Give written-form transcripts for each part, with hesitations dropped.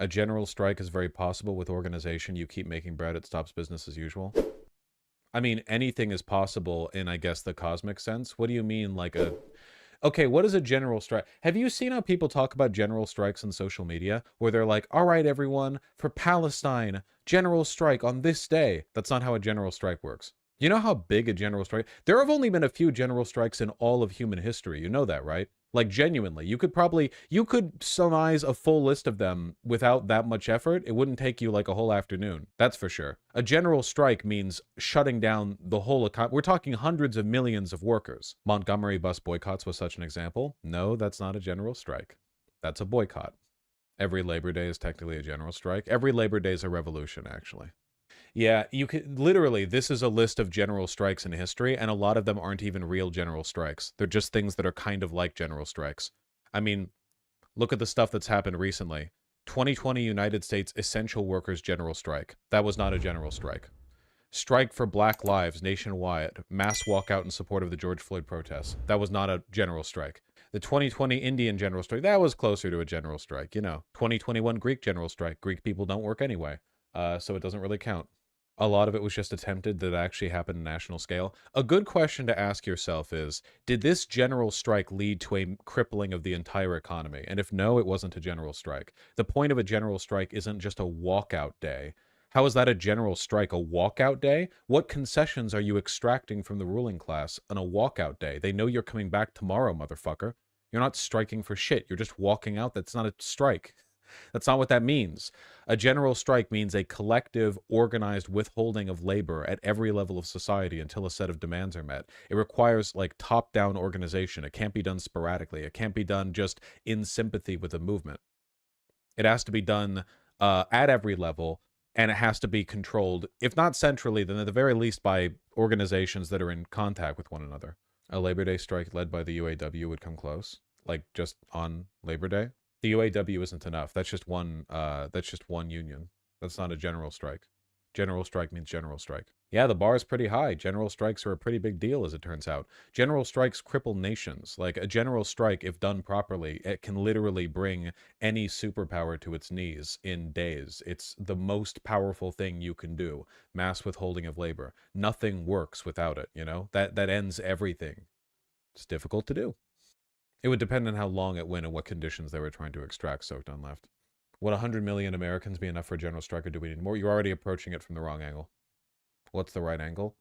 A general strike is very possible with organization. You keep making bread, it stops business as usual. I mean, anything is possible in, I guess, the cosmic sense. What do you mean, like a... Okay, what is a general strike? Have you seen how people talk about general strikes on social media? Where they're like, all right, everyone, for Palestine, general strike on this day. That's not how a general strike works. You know how big a general strike... There have only been a few general strikes in all of human history. You know that, right? Like, genuinely. You could surmise a full list of them without that much effort. It wouldn't take you like a whole afternoon. That's for sure. A general strike means shutting down the whole economy. We're talking hundreds of millions of workers. Montgomery bus boycotts was such an example. No, that's not a general strike. That's a boycott. Every Labor Day is technically a general strike. Every Labor Day is a revolution, actually. Yeah, you could literally, this is a list of general strikes in history, and a lot of them aren't even real general strikes. They're just things that are kind of like general strikes. I mean, look at the stuff that's happened recently. 2020 United States essential workers general strike. That was not a general strike. Strike for Black Lives nationwide. Mass walkout in support of the George Floyd protests. That was not a general strike. The 2020 Indian general strike, that was closer to a general strike, you know. 2021 Greek general strike. Greek people don't work anyway, so it doesn't really count. A lot of it was just attempted that actually happened on a national scale. A good question to ask yourself is, did this general strike lead to a crippling of the entire economy? And if no, it wasn't a general strike. The point of a general strike isn't just a walkout day. How is that a general strike? A walkout day? What concessions are you extracting from the ruling class on a walkout day? They know you're coming back tomorrow, motherfucker. You're not striking for shit. You're just walking out. That's not a strike. That's not what that means. A general strike means a collective, organized withholding of labor at every level of society until a set of demands are met. It requires, like, top-down organization. It can't be done sporadically. It can't be done just in sympathy with a movement. It has to be done at every level, and it has to be controlled, if not centrally, then at the very least by organizations that are in contact with one another. A Labor Day strike led by the UAW would come close, like just on Labor Day. The UAW isn't enough. That's just one union. That's not a general strike. General strike means general strike. Yeah, the bar is pretty high. General strikes are a pretty big deal, as it turns out. General strikes cripple nations. Like, a general strike, if done properly, it can literally bring any superpower to its knees in days. It's the most powerful thing you can do. Mass withholding of labor. Nothing works without it, you know? That ends everything. It's difficult to do. It would depend on how long it went and what conditions they were trying to extract, soaked on left. Would 100 million Americans be enough for a general strike, or do we need more? You're already approaching it from the wrong angle. What's the right angle?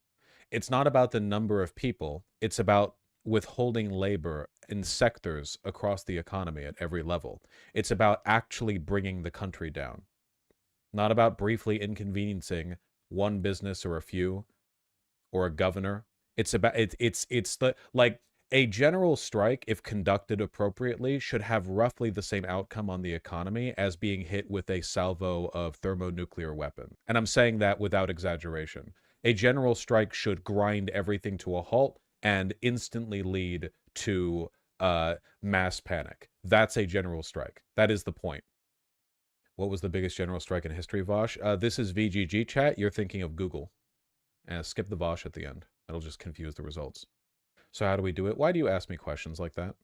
It's not about the number of people. It's about withholding labor in sectors across the economy at every level. It's about actually bringing the country down. Not about briefly inconveniencing one business or a few or a governor. It's about, it's the, like, a general strike, if conducted appropriately, should have roughly the same outcome on the economy as being hit with a salvo of thermonuclear weapon. And I'm saying that without exaggeration. A general strike should grind everything to a halt and instantly lead to mass panic. That's a general strike. That is the point. What was the biggest general strike in history, Vaush? This is VGG chat. You're thinking of Google. Skip the Vaush at the end. That'll just confuse the results. So how do we do it? Why do you ask me questions like that?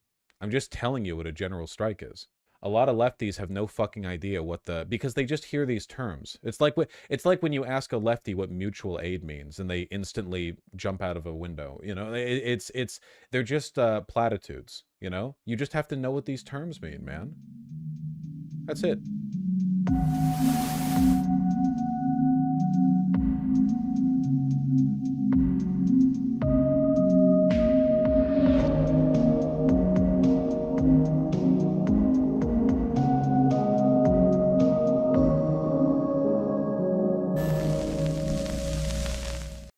I'm just telling you what a general strike is. A lot of lefties have no fucking idea what because they just hear these terms. It's like when you ask a lefty what mutual aid means and they instantly jump out of a window. You know, they're just platitudes, you know? You just have to know what these terms mean, man. That's it.